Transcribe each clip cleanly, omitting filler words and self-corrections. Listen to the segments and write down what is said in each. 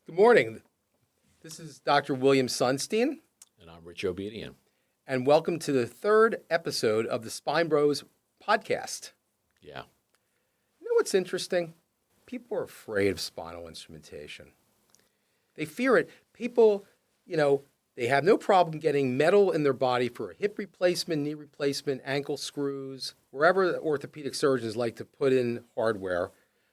Good morning. This is Dr. William Sunstein, And I'm Rich Obedian. and welcome to the third episode of the Spine Bros podcast. Yeah. You know what's interesting? People are afraid of spinal instrumentation. They fear it. People, they have no problem getting metal in their body for a hip replacement, knee replacement, ankle screws, wherever the orthopedic surgeons like to put in hardware.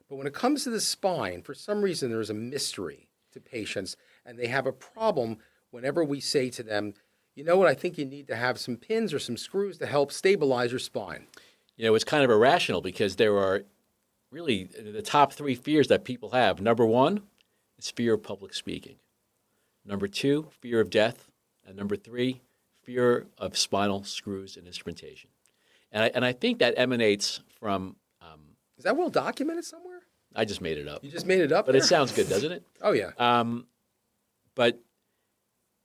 But when it comes to the spine, for some reason, there's a mystery to patients, and they have a problem whenever we say to them, you know what, I think you need to have some pins or some screws to help stabilize your spine. You know, it's kind of irrational because there are really the top three fears that people have. Number one is fear of public speaking. Number two, fear of death. And number three, fear of spinal screws and instrumentation. And I think that emanates from, Is that well documented somewhere? I just made it up. You just made it up But there? it sounds good, doesn't it? Oh, yeah. But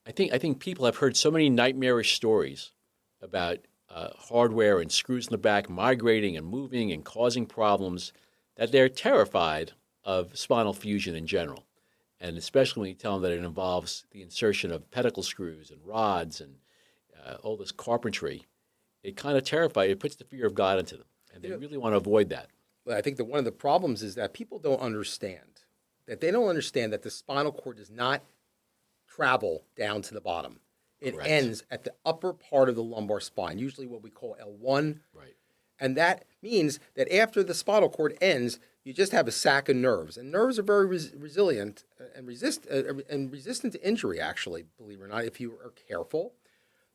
I think people have heard so many nightmarish stories about hardware and screws in the back migrating and moving and causing problems that they're terrified of spinal fusion in general. And especially when you tell them that it involves the insertion of pedicle screws and rods and all this carpentry, it kind of terrifies, it puts the fear of God into them. And they really want to avoid that. But I think that one of the problems is that people don't understand, that they don't understand that the spinal cord does not travel down to the bottom. It Correct. ends at the upper part of the lumbar spine, usually what we call L1. Right. And that means that after the spinal cord ends, you just have a sack of nerves. And nerves are very resilient and resistant to injury, actually, believe it or not, if you are careful.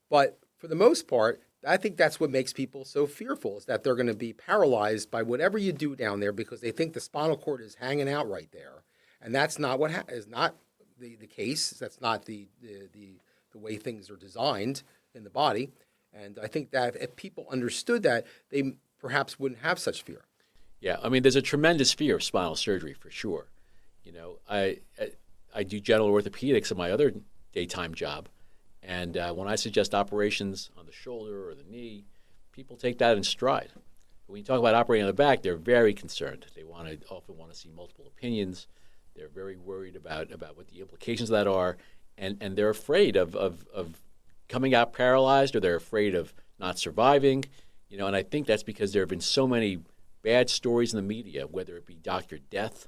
But for the most part, I think that's what makes people so fearful, is that they're going to be paralyzed by whatever you do down there because they think the spinal cord is hanging out right there. And that's not what is not the case. That's not the way things are designed in the body. And I think that if people understood that, they perhaps wouldn't have such fear. Yeah, I mean, there's a tremendous fear of spinal surgery for sure. You know, I do general orthopedics in my other daytime job, and when I suggest operations on the shoulder or the knee, people take that in stride. But when you talk about operating on the back, they're very concerned. They often want to see multiple opinions. They're very worried about what the implications of that are, and they're afraid of coming out paralyzed, or they're afraid of not surviving. You know, and I think that's because there have been so many bad stories in the media, whether it be Dr. Death,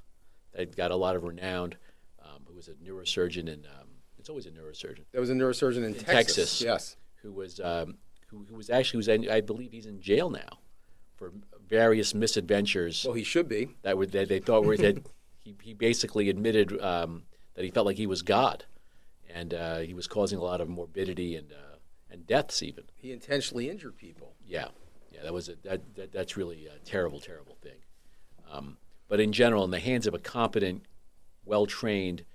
that got a lot of renown, who was a neurosurgeon in it's always a neurosurgeon. There was a neurosurgeon in Texas. Yes. Who was I believe he's in jail now for various misadventures. Well, he should be. That they thought were that he basically admitted that he felt like he was God, and he was causing a lot of morbidity and deaths even. He intentionally injured people. Yeah, that's really a terrible thing. But in general, in the hands of a competent, well-trained,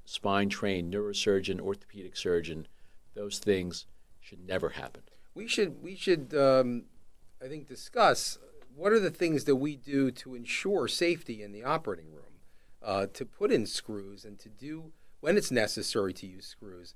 spine-trained neurosurgeon, orthopedic surgeon, those things should never happen. We should I think, discuss what are the things that we do to ensure safety in the operating room, to put in screws and to do when it's necessary to use screws.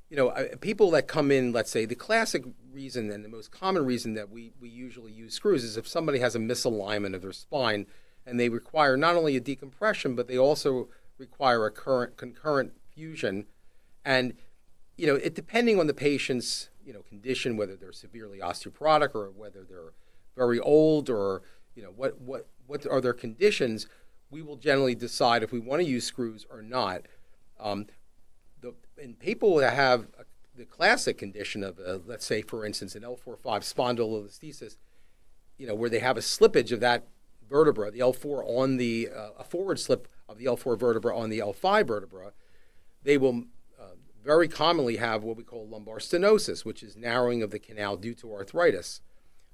You know, people that come in, let's say, the classic reason and the most common reason that we usually use screws is if somebody has a misalignment of their spine and they require not only a decompression, but they also require a concurrent fusion. And, you know, depending on the patient's, condition, whether they're severely osteoporotic or whether they're very old or, what are their conditions, we will generally decide if we want to use screws or not. In people that have the classic condition of, let's say, for instance, an L4-5 spondylolisthesis, where they have a slippage of that vertebra, the L4 on a forward slip of the L4 vertebra on the L5 vertebra, they will very commonly have what we call lumbar stenosis, which is narrowing of the canal due to arthritis.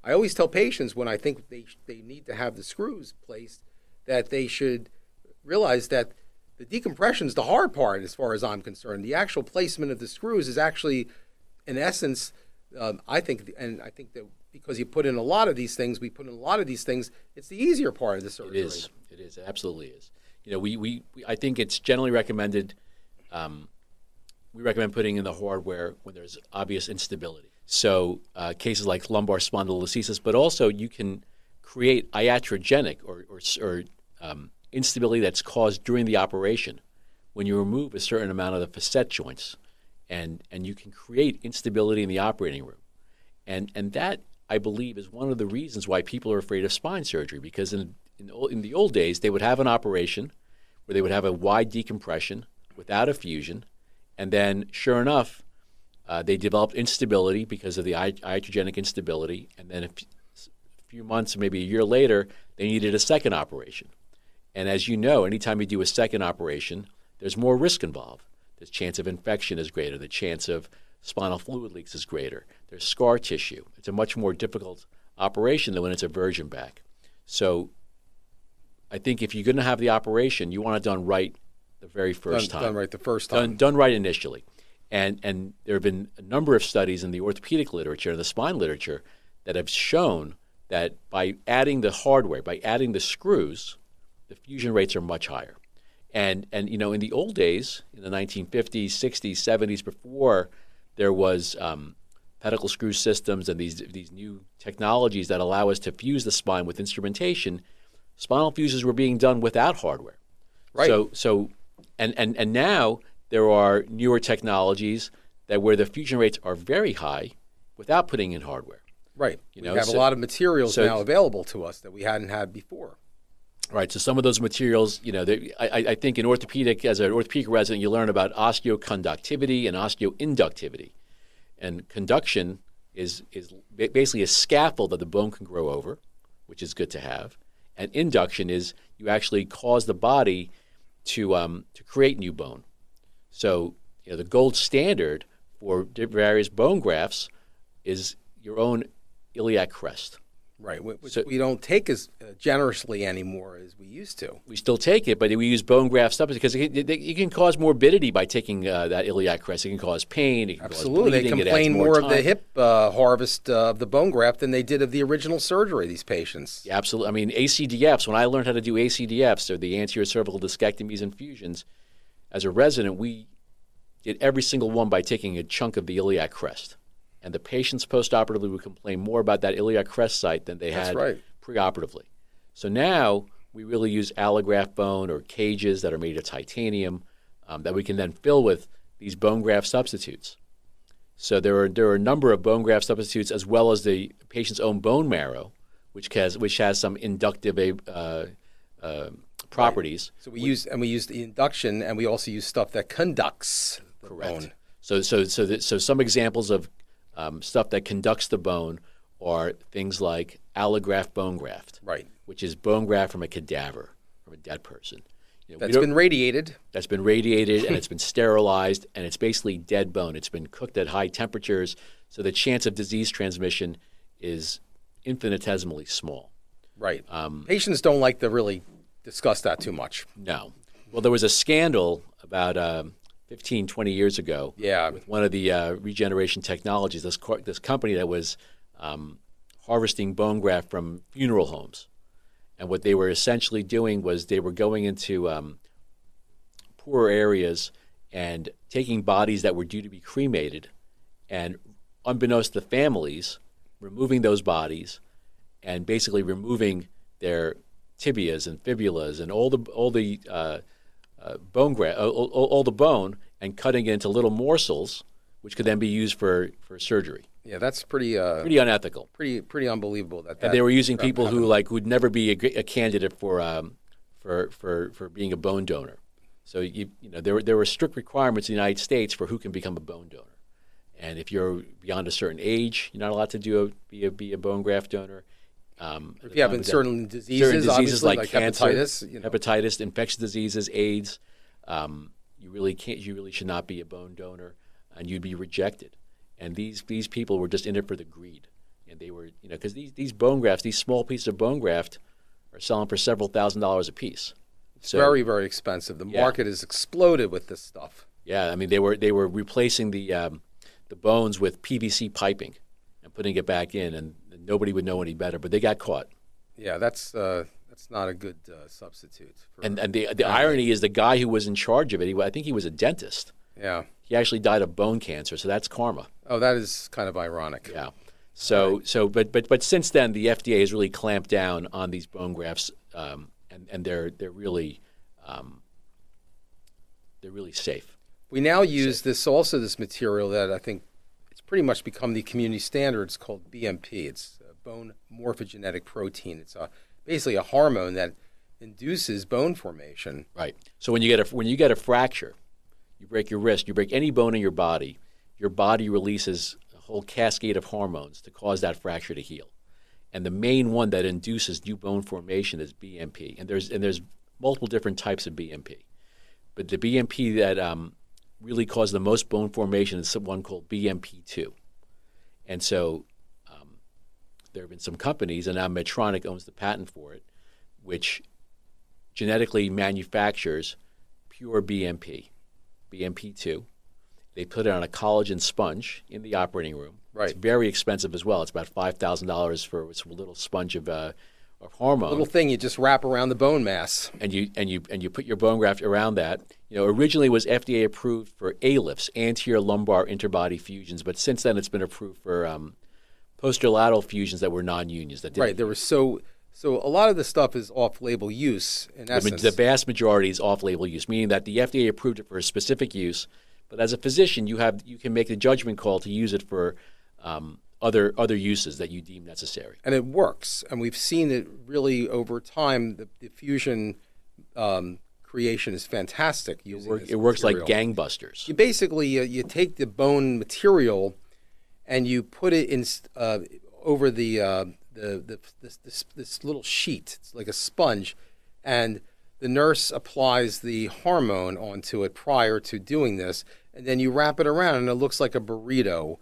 I always tell patients when I think they need to have the screws placed that they should realize that the decompression is the hard part as far as I'm concerned. The actual placement of the screws is actually, in essence, I think that because you put in a lot of these things, it's the easier part of the surgery. It is, it absolutely is. I think it's generally recommended, we recommend putting in the hardware when there's obvious instability. So cases like lumbar spondylolisthesis, but also you can create iatrogenic or instability that's caused during the operation when you remove a certain amount of the facet joints, and you can create instability in the operating room. And that, I believe, is one of the reasons why people are afraid of spine surgery, because in the old days, they would have an operation where they would have a wide decompression without a fusion, and then, sure enough, they developed instability because of the iatrogenic instability, and then a few months, maybe a year later, they needed a second operation. And as you know, anytime you do a second operation, there's more risk involved. The chance of infection is greater. The chance of spinal fluid leaks is greater. There's scar tissue. It's a much more difficult operation than when it's a version back. So I think if you're going to have the operation, you want it done right the very first time. Done right the first time. Done right initially. And there have been a number of studies in the orthopedic literature and the spine literature that have shown that by adding the hardware, by adding the screws, the fusion rates are much higher. And in the old days, in the 1950s, 60s, 70s, before there was pedicle screw systems and these new technologies that allow us to fuse the spine with instrumentation, spinal fuses were being done without hardware. Right. So now there are newer technologies that where the fusion rates are very high without putting in hardware. Right. We have a lot of materials now available to us that we hadn't had before. Right. So some of those materials, I think in orthopedic, as an orthopedic resident, you learn about osteoconductivity and osteoinductivity. And conduction is basically a scaffold that the bone can grow over, which is good to have. And induction is you actually cause the body to create new bone. So the gold standard for various bone grafts is your own iliac crest. Right, which we don't take as generously anymore as we used to. We still take it, but we use bone graft substitutes because it can cause morbidity by taking that iliac crest. It can cause pain. It can Absolutely. Cause bleeding. They complain more of the hip harvest of the bone graft than they did of the original surgery, these patients. Yeah, absolutely. I mean, ACDFs, when I learned how to do ACDFs, or the anterior cervical discectomies and fusions, as a resident, we did every single one by taking a chunk of the iliac crest. And the patients postoperatively would complain more about that iliac crest site than they had preoperatively. So now we really use allograft bone or cages that are made of titanium that we can then fill with these bone graft substitutes. So there are a number of bone graft substitutes as well as the patient's own bone marrow, which has some inductive properties. Right. So we use the induction, and we also use stuff that conducts the bone. So some examples of stuff that conducts the bone are things like allograft bone graft, right, which is bone graft from a cadaver, from a dead person. That's been radiated. That's been radiated, and it's been sterilized, and it's basically dead bone. It's been cooked at high temperatures, so the chance of disease transmission is infinitesimally small. Right. Patients don't like to really discuss that too much. No. Well, there was a scandal about 15, 20 years ago with one of the regeneration technologies, this company that was harvesting bone graft from funeral homes. And what they were essentially doing was they were going into poorer areas and taking bodies that were due to be cremated and, unbeknownst to the families, removing those bodies and basically removing their tibias and fibulas and all the bone graft, all the bone, and cutting it into little morsels, which could then be used for surgery. Yeah, that's pretty unethical. Pretty unbelievable. And they were using people who would never be a candidate for being a bone donor. So there were strict requirements in the United States for who can become a bone donor. And if you're beyond a certain age, you're not allowed to be a bone graft donor. If you have certain diseases like cancer, hepatitis, infectious diseases, AIDS, you really should not be a bone donor, and you'd be rejected. And these people were just in it for the greed, and they were because these bone grafts, these small pieces of bone graft, are selling for several $1,000s a piece. So, very, very expensive. The market has exploded with this stuff. Yeah, I mean they were replacing the bones with PVC piping and putting it back in, and nobody would know any better. But they got caught. Yeah, that's not a good substitute. And the irony is the guy who was in charge of it. I think he was a dentist. Yeah. He actually died of bone cancer, so that's karma. Oh, that is kind of ironic. Yeah. But since then, the FDA has really clamped down on these bone grafts, and they're really they're really safe. We now use this material that I think it's pretty much become the community standard. It's called BMP. It's bone morphogenetic protein. It's basically a hormone that induces bone formation. Right. So when you get a fracture, you break your wrist, you break any bone in your body releases a whole cascade of hormones to cause that fracture to heal. And the main one that induces new bone formation is BMP. And there's multiple different types of BMP. But the BMP that really causes the most bone formation is one called BMP2. And so there have been some companies, and now Medtronic owns the patent for it, which genetically manufactures pure BMP2. They put it on a collagen sponge in the operating room. Right. It's very expensive as well. It's about $5,000 for a little sponge of hormone. A little thing you just wrap around the bone mass. And you put your bone graft around that. Originally it was FDA approved for ALIFs, anterior lumbar interbody fusions, but since then it's been approved for posterolateral fusions that were non-unions. Right. There was so a lot of the stuff is off-label use in essence. The vast majority is off-label use, meaning that the FDA approved it for a specific use, but as a physician you can make the judgment call to use it for other uses that you deem necessary. And it works. And we've seen it really over time. The fusion creation is fantastic. It works like gangbusters. You basically you take the bone material and you put it in over this little sheet. It's like a sponge, and the nurse applies the hormone onto it prior to doing this, and then you wrap it around, and it looks like a burrito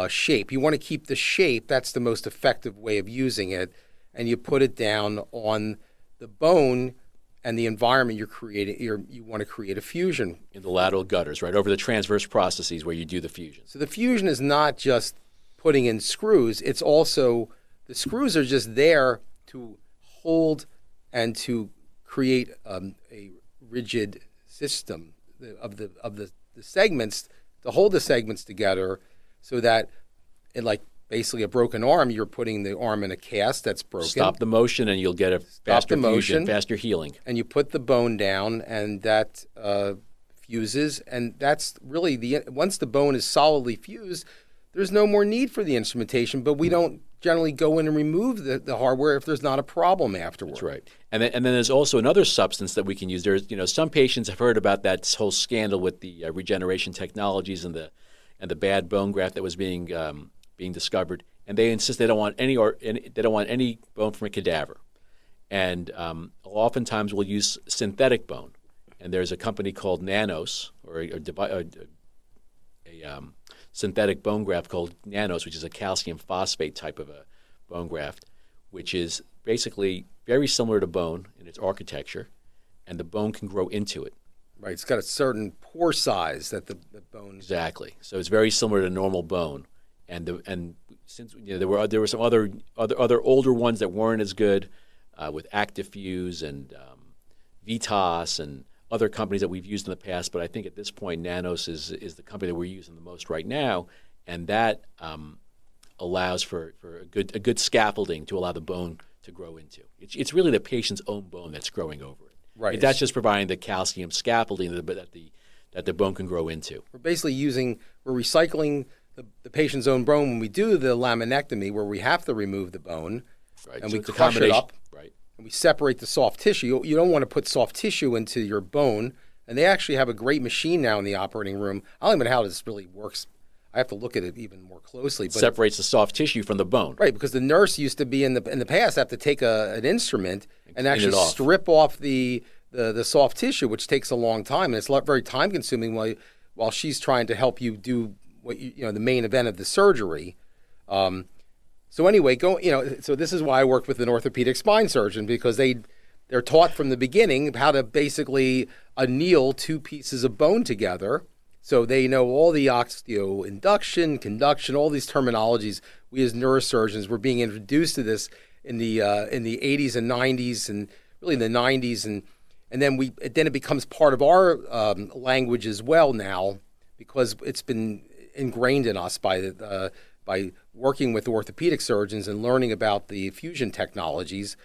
shape. You want to keep the shape. That's the most effective way of using it, and you put it down on the bone and the environment you're creating. You want to create a fusion. In the lateral gutters, right, over the transverse processes where you do the fusion. So the fusion is not just putting in screws. It's also, the screws are just there to hold and to create a rigid system of the segments, to hold the segments together so that, like basically a broken arm, you're putting the arm in a cast that's broken. Stop the motion and you'll get a faster fusion, faster healing. And you put the bone down, and that fuses, and that's really once the bone is solidly fused, there's no more need for the instrumentation, but we don't generally go in and remove the hardware if there's not a problem afterward. That's right. And then there's also another substance that we can use. There's some patients have heard about that whole scandal with the regeneration technologies and the bad bone graft that was being discovered, and they insist they don't want any bone from a cadaver, and oftentimes we'll use synthetic bone. And there's a company called Nanos, or a synthetic bone graft called Nanos, which is a calcium phosphate type of a bone graft, which is basically very similar to bone in its architecture, and the bone can grow into it. Right, it's got a certain pore size that the bone. Exactly. So it's very similar to normal bone, and since there were some other older ones that weren't as good, with ActiFuse and Vitas and other companies that we've used in the past, but I think at this point Nanos is the company that we're using the most right now, and that allows for a good scaffolding to allow the bone to grow into. It's really the patient's own bone that's growing over it. Right. That's just providing the calcium scaffolding that the bone can grow into. We're basically we're recycling the patient's own bone when we do the laminectomy, where we have to remove the bone, right. And so we crush it up, right. And we separate the soft tissue. You don't want to put soft tissue into your bone, and they actually have a great machine now in the operating room. I don't even know how this really works. I have to look at it even more closely. But separates the soft tissue from the bone. Right, because the nurse used to be in the past have to take an instrument and actually strip off the soft tissue, which takes a long time, and it's very time consuming while she's trying to help you do what the main event of the surgery. So anyway, so this is why I worked with an orthopedic spine surgeon, because they're taught from the beginning how to basically anneal two pieces of bone together. So they know all the osteoinduction, conduction, all these terminologies. We as neurosurgeons were being introduced to this in the 80s and 90s, and really in the 90s, and then it becomes part of our language as well now, because it's been ingrained in us by working with orthopedic surgeons and learning about the fusion technologies.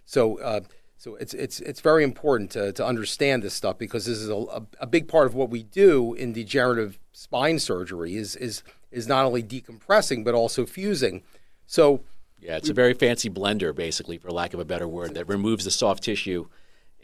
So So it's very important to understand this stuff, because this is a big part of what we do in degenerative spine surgery is not only decompressing but also fusing. So yeah, it's a very fancy blender, basically, for lack of a better word, that removes the soft tissue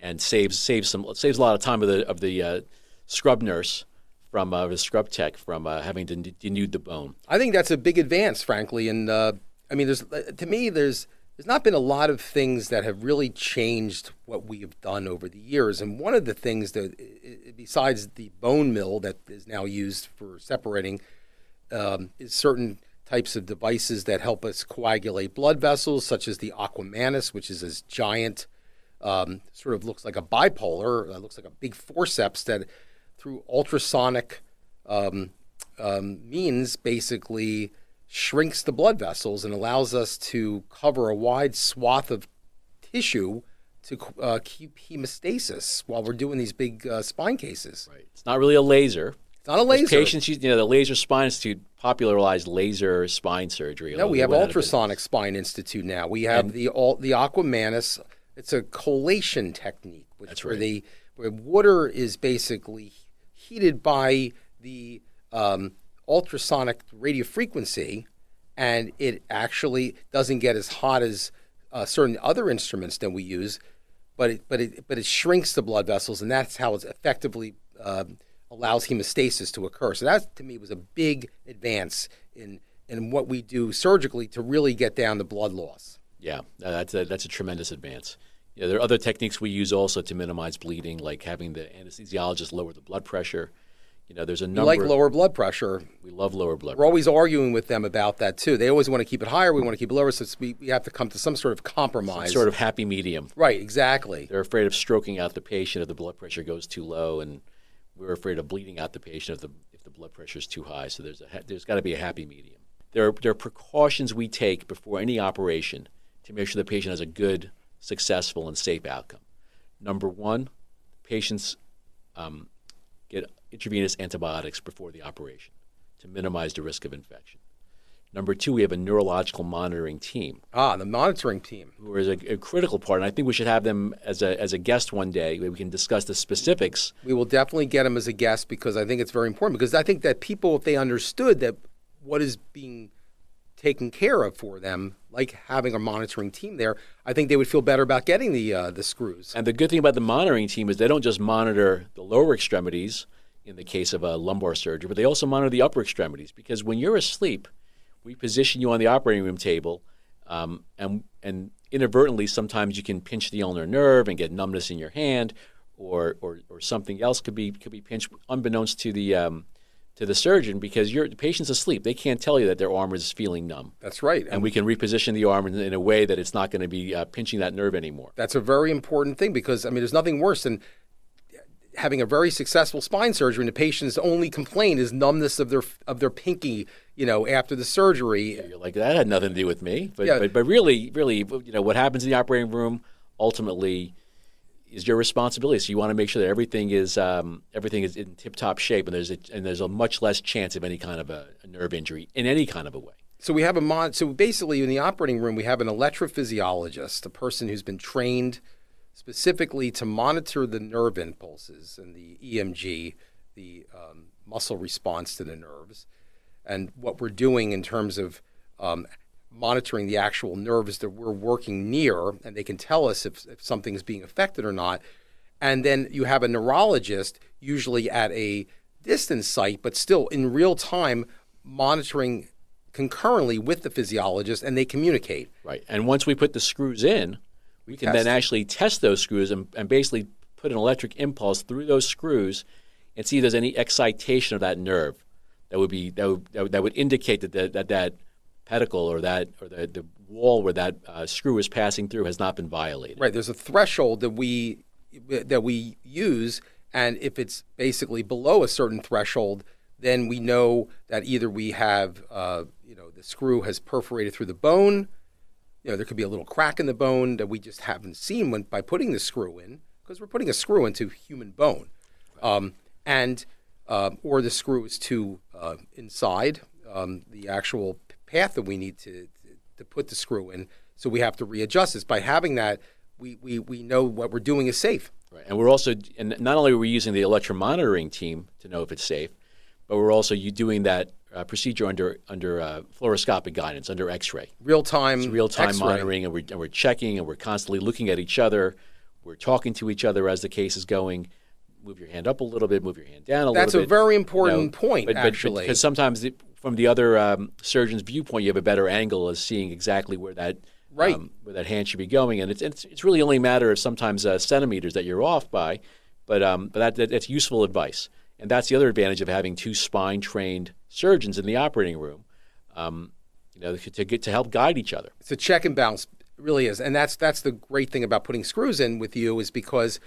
and saves a lot of time of the scrub nurse from the scrub tech from having to denude the bone. I think that's a big advance, frankly. And I mean, there's not been a lot of things that have really changed what we have done over the years. And one of the things that, besides the bone mill that is now used for separating, is certain types of devices that help us coagulate blood vessels, such as the Aquamanus, which is this giant, sort of looks like a bipolar, looks like a big forceps that, through ultrasonic means, basically shrinks the blood vessels and allows us to cover a wide swath of tissue to keep hemostasis while we're doing these big spine cases. Right. It's not really a laser. It's not a laser. Patients, the Laser Spine Institute popularized laser spine surgery. No, we have Ultrasonic Spine Institute now. We have the Aquamanus. It's a collation technique, which where water is basically heated by the ultrasonic radio frequency, and it actually doesn't get as hot as certain other instruments that we use, but it shrinks the blood vessels, and that's how it effectively allows hemostasis to occur. So that, to me, was a big advance in what we do surgically to really get down to blood loss. Yeah, that's a tremendous advance. Yeah, there are other techniques we use also to minimize bleeding, like having the anesthesiologist lower the blood pressure. There's a number. We like lower blood pressure. We love lower blood pressure. We're always arguing with them about that, too. They always want to keep it higher. We want to keep it lower. So we have to come to some sort of compromise. Some sort of happy medium. Right, exactly. They're afraid of stroking out the patient if the blood pressure goes too low, and we're afraid of bleeding out the patient if the blood pressure is too high. So there's got to be a happy medium. There are precautions we take before any operation to make sure the patient has a good, successful, and safe outcome. Number one, patients get intravenous antibiotics before the operation to minimize the risk of infection. Number two, we have a neurological monitoring team. The monitoring team. Who is a critical part, and I think we should have them as a guest one day where we can discuss the specifics. We will definitely get them as a guest, because I think it's very important, because I think that people, if they understood that what is being taken care of for them, like having a monitoring team there, I think they would feel better about getting the screws. And the good thing about the monitoring team is they don't just monitor the lower extremities in the case of a lumbar surgery, but they also monitor the upper extremities, because when you're asleep, we position you on the operating room table, and inadvertently sometimes you can pinch the ulnar nerve and get numbness in your hand, or something else could be pinched unbeknownst to the surgeon, because the patient's asleep. They can't tell you that their arm is feeling numb. That's right. And we can reposition the arm in a way that it's not going to be pinching that nerve anymore. That's a very important thing, because, I mean, there's nothing worse than having a very successful spine surgery and the patient's only complaint is numbness of their pinky, after the surgery. Yeah, you're like, that had nothing to do with me. But really, what happens in the operating room ultimately is your responsibility. So you want to make sure that everything is in tip-top shape, and there's a much less chance of any kind of a nerve injury in any kind of a way. So we have so basically in the operating room we have an electrophysiologist, a person who's been trained specifically to monitor the nerve impulses and the EMG, the muscle response to the nerves, and what we're doing in terms of monitoring the actual nerves that we're working near, and they can tell us if something's being affected or not. And then you have a neurologist, usually at a distant site, but still in real time, monitoring concurrently with the physiologist, and they communicate. Right. And once we put the screws in, we can then actually test those screws and basically put an electric impulse through those screws and see if there's any excitation of that nerve that would indicate that pedicle or the wall where that screw is passing through has not been violated. Right. There's a threshold that we use, and if it's basically below a certain threshold, then we know that either we have the screw has perforated through the bone. There could be a little crack in the bone that we just haven't seen by putting the screw in, because we're putting a screw into human bone, or the screw is too inside the actual path that we need to put the screw in, so we have to readjust this. By having that, we know what we're doing is safe. Right. And we're also, and not only are we using the electromonitoring team to know if it's safe, but we're also doing that procedure under fluoroscopic guidance, under X-ray. Real-time X-ray. Monitoring, and we're checking, and we're constantly looking at each other. We're talking to each other as the case is going. Move your hand up a little bit, move your hand down a little bit. That's a very important point, actually. Because sometimes from the other surgeon's viewpoint, you have a better angle of seeing exactly where that where that hand should be going, and it's really only a matter of sometimes centimeters that you're off by, but that's useful advice, and that's the other advantage of having two spine-trained surgeons in the operating room, to help guide each other. It's a check and balance, it really is, and that's the great thing about putting screws in with you is because,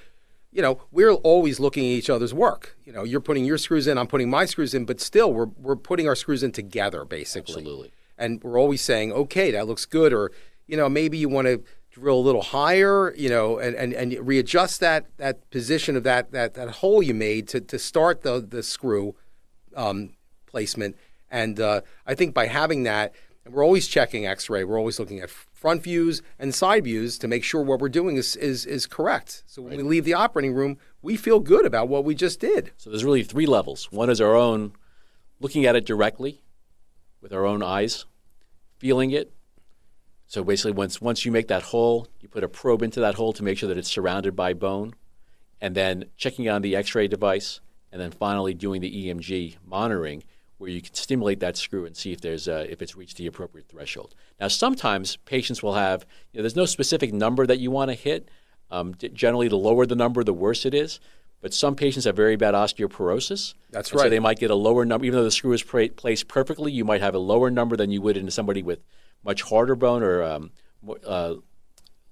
we're always looking at each other's work. You're putting your screws in, I'm putting my screws in, but still we're putting our screws in together, basically. Absolutely. And we're always saying, okay, that looks good, or maybe you want to drill a little higher, and readjust that position of that hole you made to start the screw placement. And I think by having that, and we're always checking X-ray, we're always looking at front views and side views to make sure what we're doing is correct. So when we leave the operating room, we feel good about what we just did. So there's really three levels. One is our own looking at it directly with our own eyes, feeling it. So basically, once you make that hole, you put a probe into that hole to make sure that it's surrounded by bone, and then checking on the X-ray device, and then finally doing the EMG monitoring, where you can stimulate that screw and see if it's reached the appropriate threshold. Now, sometimes patients will have, there's no specific number that you want to hit. Generally, the lower the number, the worse it is. But some patients have very bad osteoporosis. That's right. So they might get a lower number, even though the screw is placed perfectly. You might have a lower number than you would in somebody with much harder bone or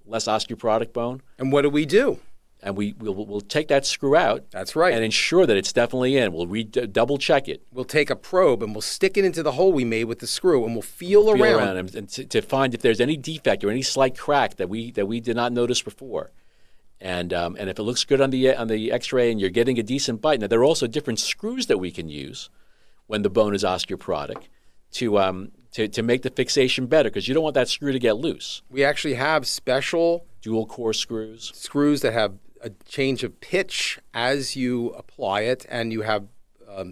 less osteoporotic bone. And what do? And we'll take that screw out. That's right. And ensure that it's definitely in. We'll double check it. We'll take a probe and we'll stick it into the hole we made with the screw, and we'll feel around and to find if there's any defect or any slight crack that we did not notice before. And if it looks good on the X-ray and you're getting a decent bite. Now there are also different screws that we can use when the bone is osteoporotic to make the fixation better, because you don't want that screw to get loose. We actually have special dual core screws that have a change of pitch as you apply it, and you have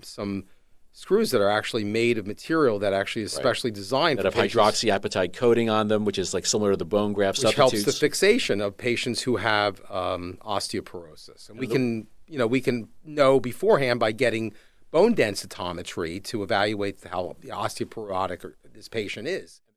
some screws that are actually made of material that actually is specially designed that for have hydroxyapatite coating on them, which is like similar to the bone graft substitutes. Which helps the fixation of patients who have osteoporosis, and we can know beforehand by getting bone densitometry to evaluate how osteoporotic this patient is.